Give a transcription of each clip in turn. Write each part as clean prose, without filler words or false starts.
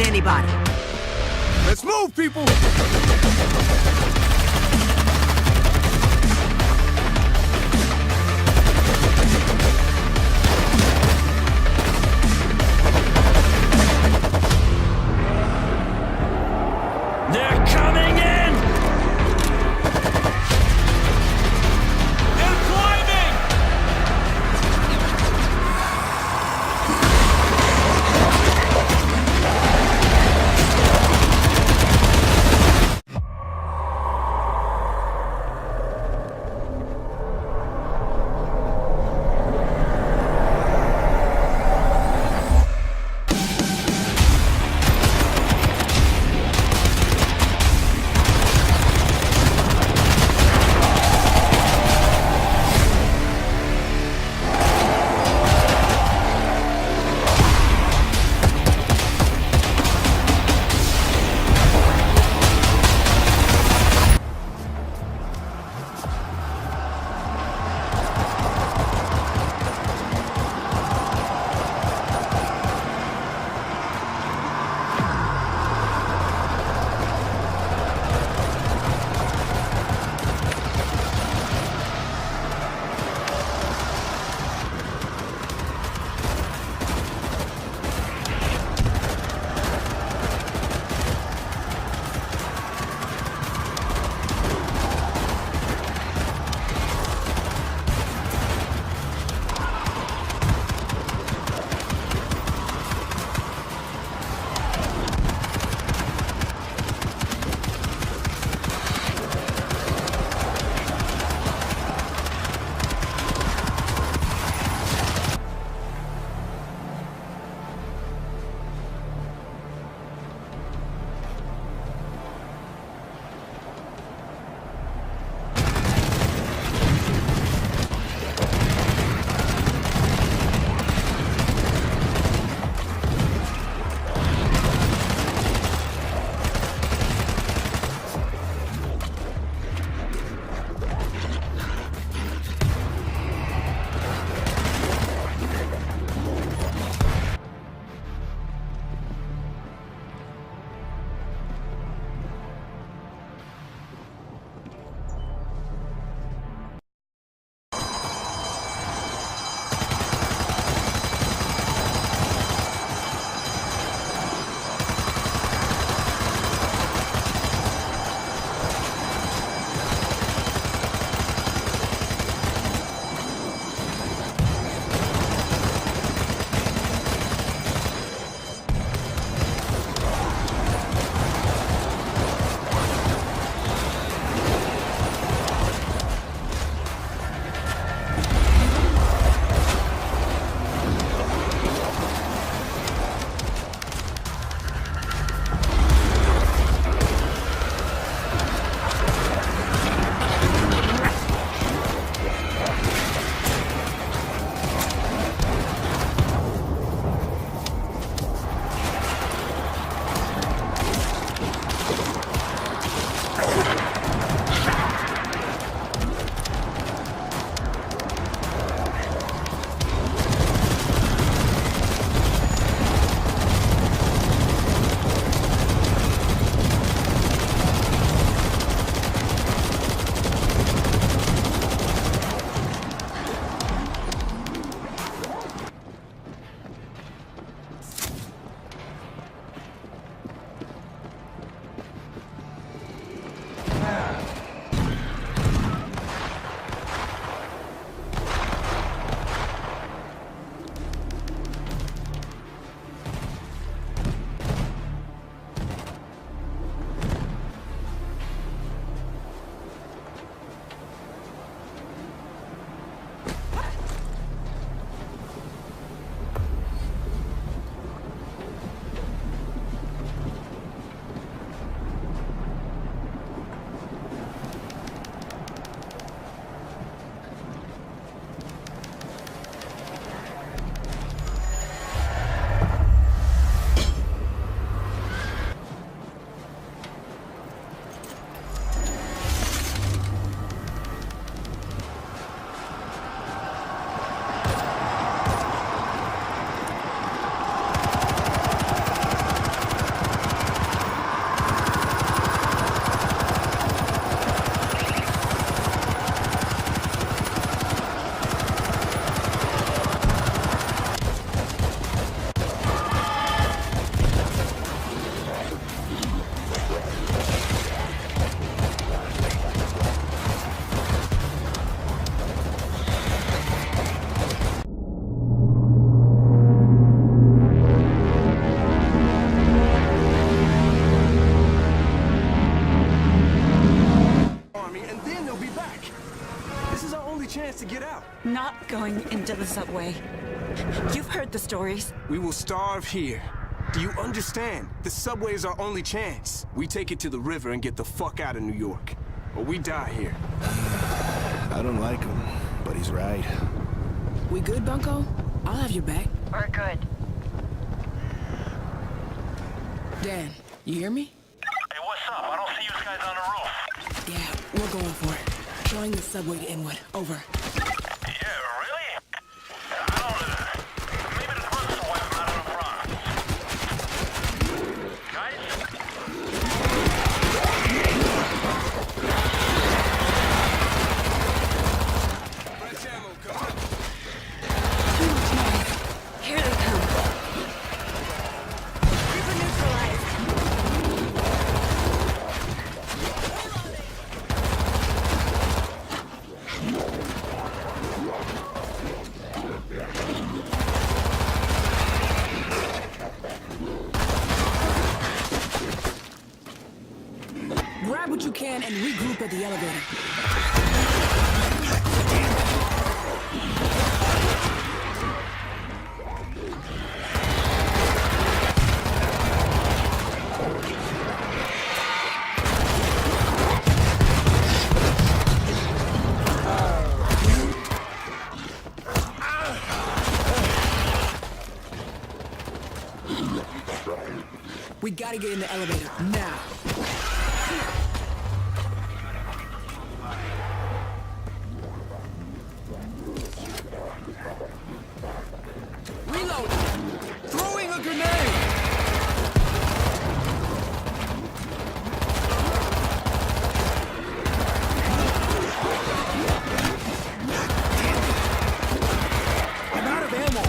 anybody. Let's move, people! They're coming in! They're climbing! not going into the subway. You've heard the stories. We will starve here. Do you understand? The subway is our only chance. We take it to the river and get the fuck out of New York. Or we die here. I don't like him, but he's right. We good, Bunko? I'll have your back. We're good. Dan, you hear me? Hey, what's up? I don't see you guys on the roof. Yeah, we're going for it. Trying the subway to Inwood. Over. Yeah, really? I don't maybe the bus will wipe them out of the front. Guys? Fresh ammo coming. Too much noise. Here they come. River neutralized. Grab what you can and regroup at the elevator. We gotta get in the elevator, now. Reload! Throwing a grenade! I'm out of ammo!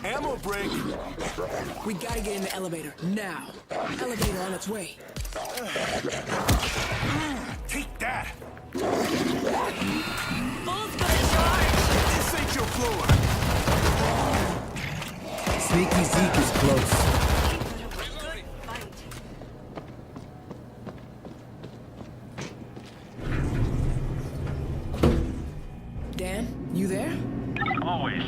Ammo break! We gotta get in the elevator, now. Elevator on its way. Take that! Full charge! This ain't your floor! Sneaky Zeke is close. Good fight. Dan, you there? Always.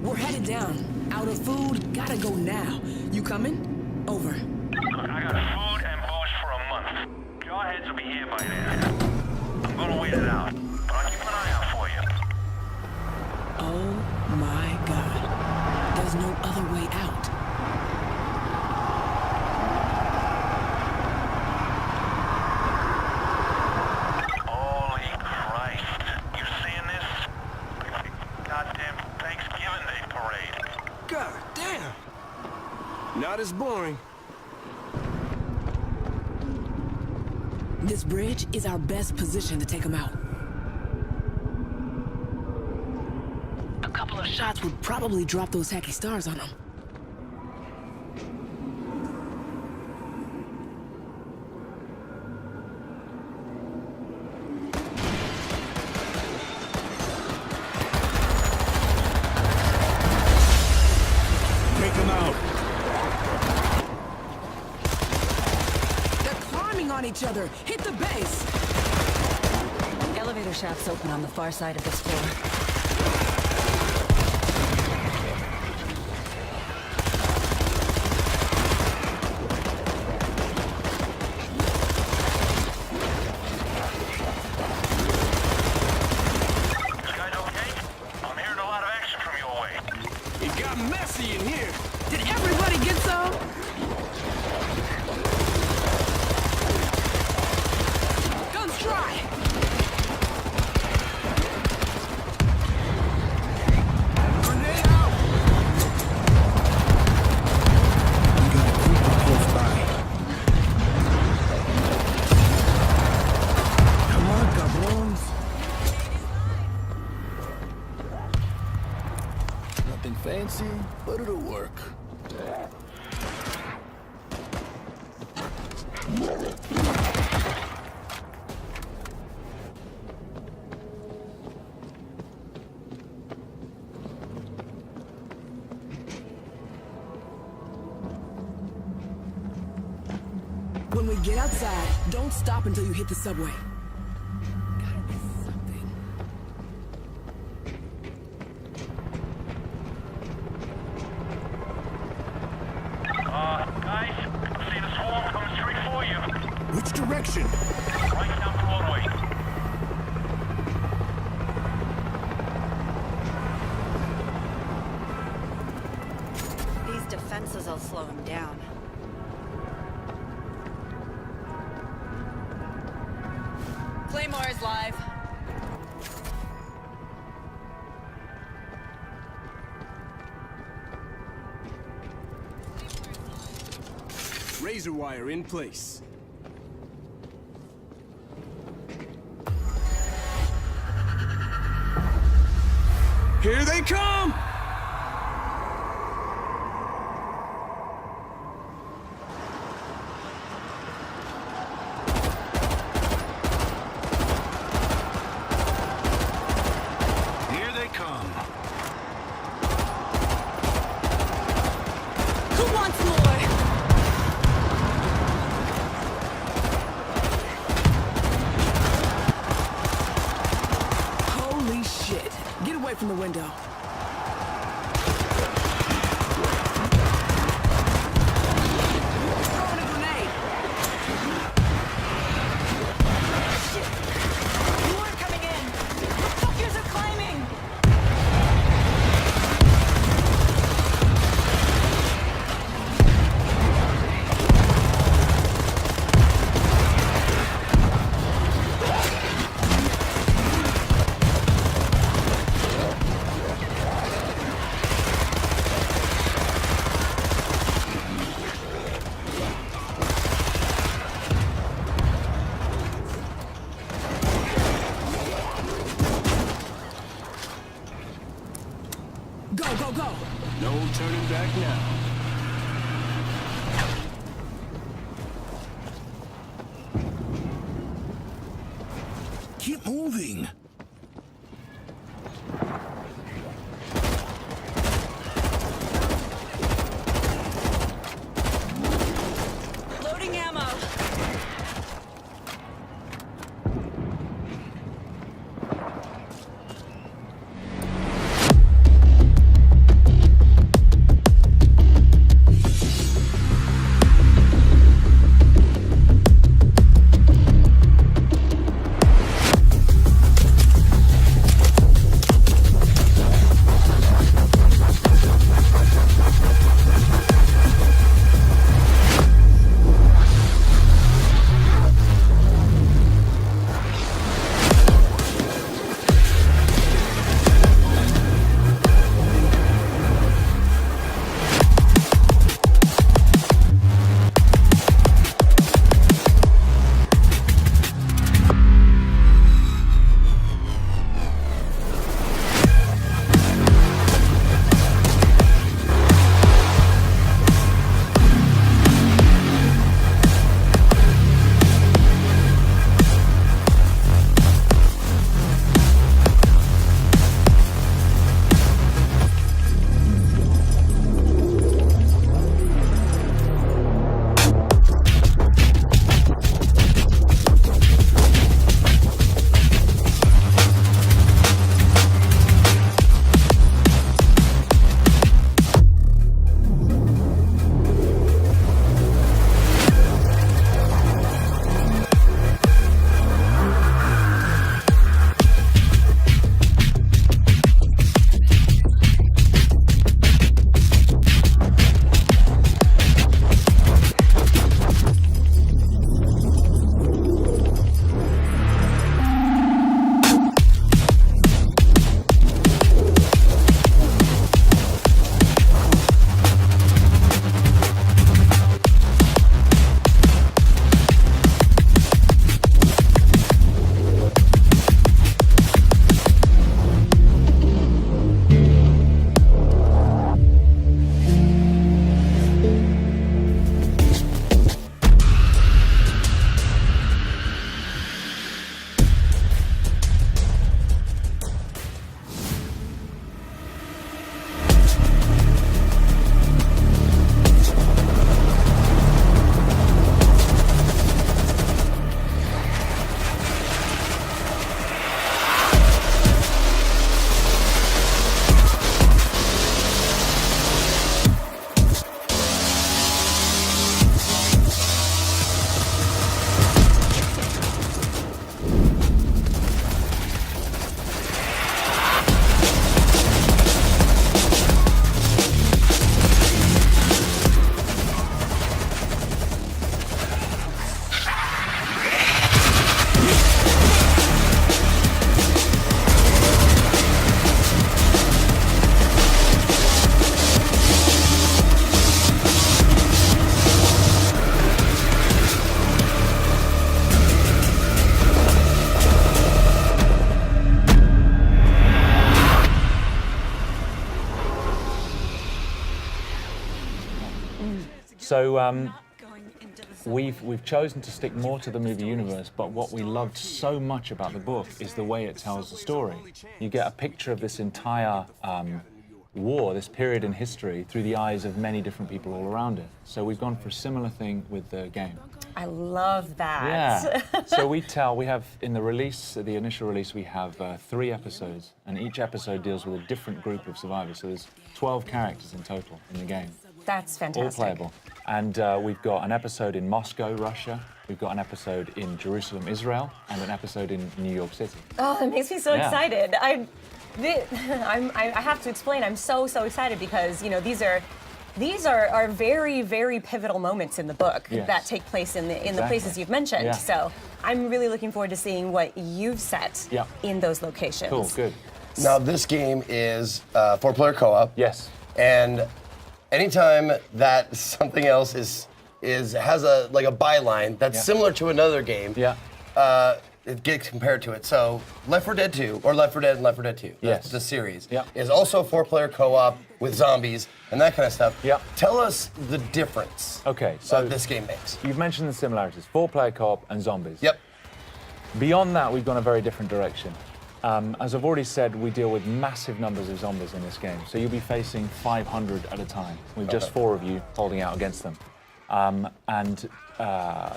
We're headed down. Out of food, gotta go now. You coming? Over. Look, I got food and booze for a month. Jarheads will be here by then. I'm gonna wait it out, but I'll keep an eye out for you. Oh my God. There's no other way out. Holy Christ. You seeing this? Goddamn Thanksgiving Day parade. God damn! Not as boring. This bridge is our best position to take them out. A couple of shots would probably drop those hacky stars on them. Take him out. They're climbing on each other. Hit the base. Elevator shafts open on the far side of this floor. You guys okay? I'm hearing a lot of action from your way. It got messy in here! Did everybody get some? Guns dry. Grenade out! We got a creeper close by. Come on, cabrones. Nothing fancy, but it'll work. When we get outside, don't stop until you hit the subway. Gotta be something. Which direction? Right down Broadway. These defenses will slow him down. Claymore is live. Razor wire in place. Here they come! Here they come. Who wants more? Holy shit. Get away from the window. Throwing a grenade. Shit! More coming in! The fuckers are climbing! Go, go, go. No turning back now. Keep moving. Loading ammo! So Not going into the we've chosen to stick more to the movie universe, but what we loved so much about the book is the way it tells the story. You get a picture of this entire war, this period in history, through the eyes of many different people all around it. So we've gone for a similar thing with the game. I love that. Yeah. So we have in the release, the initial release, we have 3 episodes, and each episode deals with a different group of survivors. So there's 12 characters in total in the game. That's All fantastic. playable. And we've got an episode in Moscow, Russia. We've got an episode in Jerusalem, Israel, and an episode in New York City. Oh, that makes me so Yeah. excited. I have to explain. I'm so excited because these are very, very pivotal moments in the book Yes. that take place in the Exactly. places you've mentioned. Yeah. So I'm really looking forward to seeing what you've set Yeah. in those locations. Cool, good. Now, this game is 4-player co-op. Yes. And anytime that something else has a byline that's Yeah. similar to another game, Yeah. it gets compared to it. So Left 4 Dead 2, or Left 4 Dead and Left 4 Dead 2, Yes. the series, Yeah. is also a 4-player co-op with zombies and that kind of stuff. Yeah. Tell us the difference Okay, so this game makes. you've mentioned the similarities: 4-player co-op and zombies. Yep. Beyond that, we've gone a very different direction. As I've already said, we deal with massive numbers of zombies in this game. So you'll be facing 500 at a time, with just 4 of you holding out against them.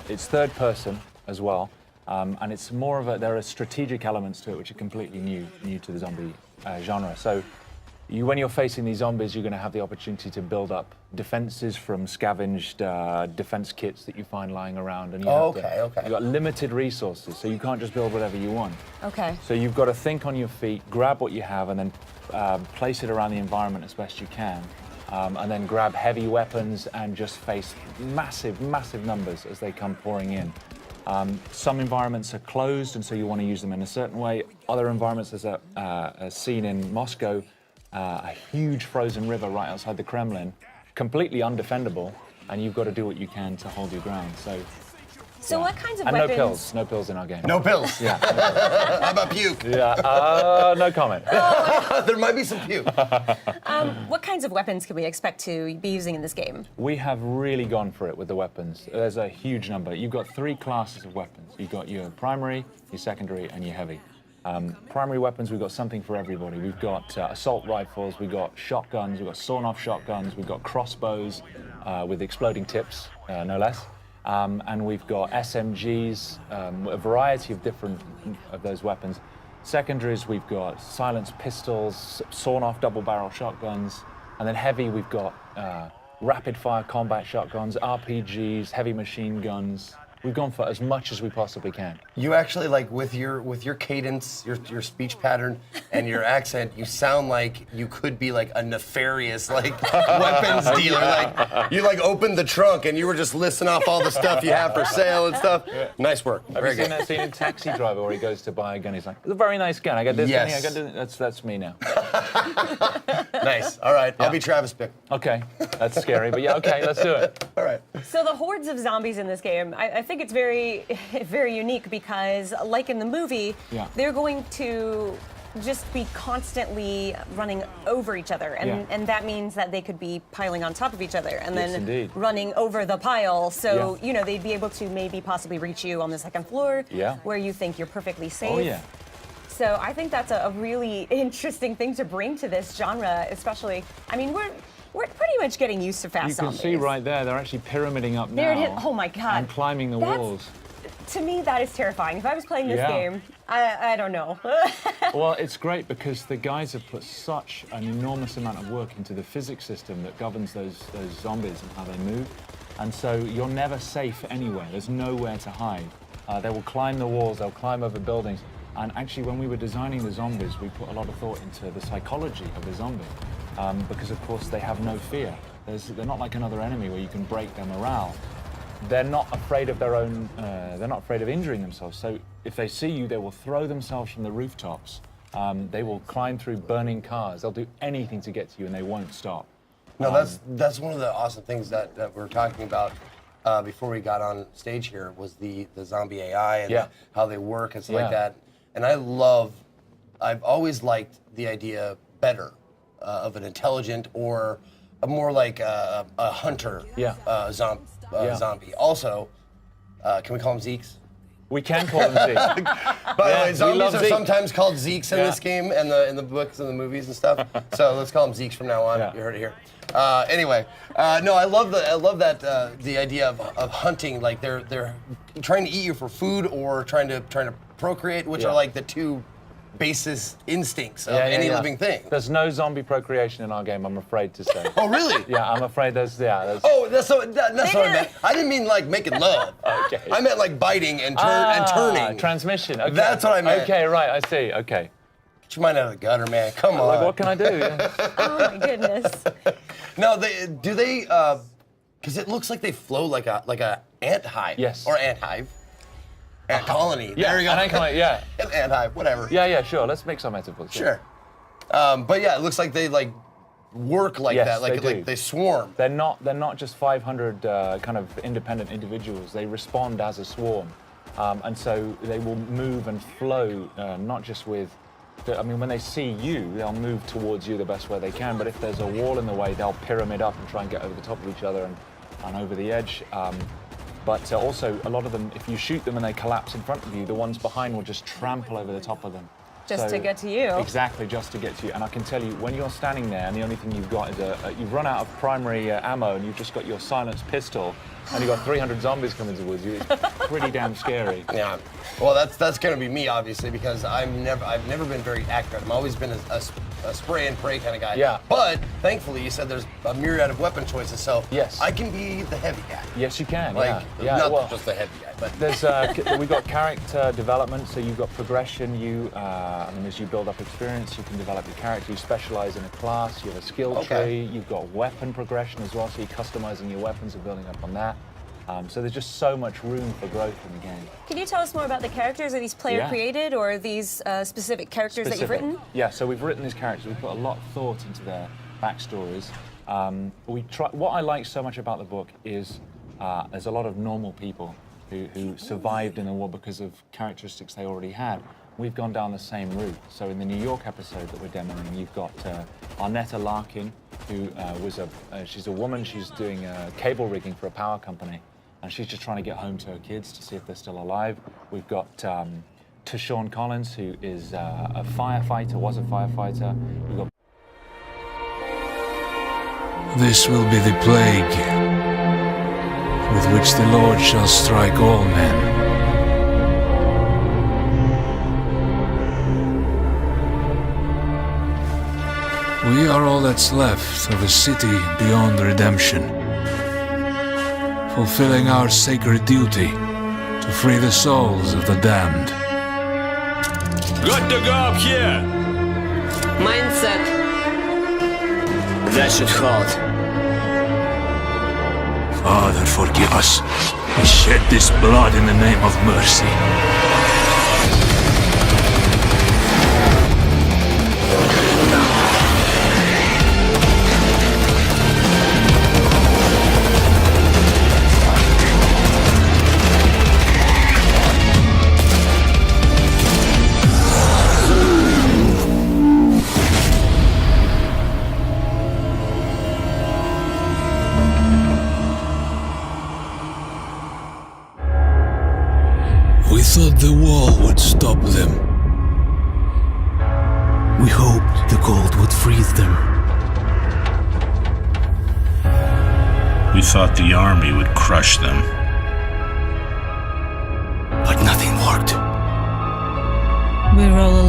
It's third person as well. And it's more of there are strategic elements to it which are completely new to the zombie genre. So when you're facing these zombies, you're going to have the opportunity to build up defenses from scavenged defense kits that you find lying around. And you've got limited resources, so you can't just build whatever you want. Okay. So you've got to think on your feet, grab what you have, and then place it around the environment as best you can. And then grab heavy weapons and just face massive numbers as they come pouring in. Some environments are closed, and so you want to use them in a certain way. Other environments, there's a scene in Moscow, a huge frozen river right outside the Kremlin, completely undefendable, and you've got to do what you can to hold your ground. So what kinds of and weapons? no pills in our game. No pills. Yeah. How about puke? Yeah. No comment. There might be some puke. What kinds of weapons can we expect to be using in this game? We have really gone for it with the weapons. There's a huge number. You've got 3 classes of weapons. You've got your primary, your secondary, and your heavy. Primary weapons, we've got something for everybody. We've got assault rifles, we've got shotguns, we've got sawn-off shotguns, we've got crossbows with exploding tips, no less. And we've got SMGs, a variety of different of those weapons. Secondaries, we've got silenced pistols, sawn-off double-barrel shotguns, and then heavy, we've got rapid-fire combat shotguns, RPGs, heavy machine guns. We've gone for as much as we possibly can. You actually, with your cadence, your speech pattern, and your accent, you sound like you could be a nefarious weapons dealer. You opened the trunk and you were just listing off all the stuff you have for sale and stuff. Yeah. Nice work. Have you seen that scene in Taxi Driver where he goes to buy a gun? He's like, "It's a very nice gun. I got this gun. I got this." That's me now. Nice. All right. I'll be Travis Bick. Okay, that's scary, but yeah, okay, let's do it. All right. So the hordes of zombies in this game, I think it's very, very unique because, like in the movie, Yeah. they're going to just be constantly running over each other, and that means that they could be piling on top of each other and Yes, then indeed. running over the pile. So Yeah. they'd be able to maybe possibly reach you on the second floor, Yeah. where you think you're perfectly safe. Oh yeah. So I think that's a really interesting thing to bring to this genre, especially. I mean, we're pretty much getting used to fast You can zombies. see right there, they're actually pyramiding up There now. it is. Oh my God. And climbing the That's- walls. To me, that is terrifying. If I was playing this Yeah. game, I don't know. Well, it's great because the guys have put such an enormous amount of work into the physics system that governs those zombies and how they move. And so you're never safe anywhere. There's nowhere to hide. They will climb the walls, they'll climb over buildings. And actually, when we were designing the zombies, we put a lot of thought into the psychology of the zombie. Because, of course, they have no fear. They're not like another enemy where you can break their morale. They're not afraid of their own, they're not afraid of injuring themselves. So if they see you, they will throw themselves from the rooftops. They will climb through burning cars. They'll do anything to get to you, and they won't stop. No, that's one of the awesome things that we're talking about before we got on stage here was the zombie AI and how they work and stuff like that. And I've always liked the idea better of an intelligent or more like a hunter Yeah. zombie. Also, can we call them Zeeks? We can call them Zeke. By the way, we zombies love are Zeke. sometimes called Zeeks in Yeah. this game and in the books and the movies and stuff. So let's call them Zeeks from now on. Yeah. You heard it here. Anyway, no, I love that the idea of hunting. Like they're trying to eat you for food or trying to procreate, which are like the two basis instincts of any living thing. There's no zombie procreation in our game, I'm afraid to say. Oh, really? Yeah, I'm afraid there's. Oh, that's what I meant. I didn't mean like making love. Okay. I meant like biting and turning. Transmission. Okay. That's what I meant. Okay, right, I see. Okay. Get your mind out of the gutter, man. Come on. Like, what can I do? Yeah. Oh my goodness. No, do they? Because it looks like they flow like a ant hive. Yes. Or ant hive. Ant colony. Yeah, there you go. an ant colony, yeah. An ant hive, whatever. Yeah, sure. Let's make some metaphors. Sure. But yeah, it looks like they like work like Yes, that. Like they do. like they swarm. They're not just 500 kind of independent individuals. They respond as a swarm, and so they will move and flow. Not just with, when they see you, they'll move towards you the best way they can. But if there's a wall in the way, they'll pyramid up and try and get over the top of each other and over the edge. But also, a lot of them, if you shoot them and they collapse in front of you, the ones behind will just trample over the top of them. Just to get to you. Exactly, just to get to you. And I can tell you, when you're standing there and the only thing you've got is you've run out of primary ammo and you've just got your silenced pistol and you've got 300 zombies coming towards you, it's pretty damn scary. Yeah. Well, that's gonna be me obviously because I've never been very accurate. I've always been a spray and pray kind of guy. Yeah. But thankfully, you said there's a myriad of weapon choices, so Yes. I can be the heavy guy. Yes, you can. Like not just the heavy guy, but There's we've got character development, so you've got progression. As you build up experience, you can develop your character. You specialize in a class. You have a skill tree. You've got weapon progression as well, so you're customizing your weapons and building up on that. So there's just so much room for growth in the game. Can you tell us more about the characters? Are these player created or are these specific characters that you've written? Yeah, so we've written these characters. We've put a lot of thought into their backstories. What I like so much about the book is there's a lot of normal people who survived in the war because of characteristics they already had. We've gone down the same route. So in the New York episode that we're demoing, you've got Arnetta Larkin, who she's a woman. She's doing cable rigging for a power company. And she's just trying to get home to her kids to see if they're still alive. We've got Tashawn Collins, who is a firefighter, was a firefighter. We've got This will be the plague with which the Lord shall strike all men. We are all that's left of a city beyond redemption, fulfilling our sacred duty to free the souls of the damned. Good to go up here! Mindset. That should hold. Father, forgive us. We shed this blood in the name of mercy. We thought the wall would stop them. We hoped the cold would freeze them. We thought the army would crush them. But nothing worked. We're all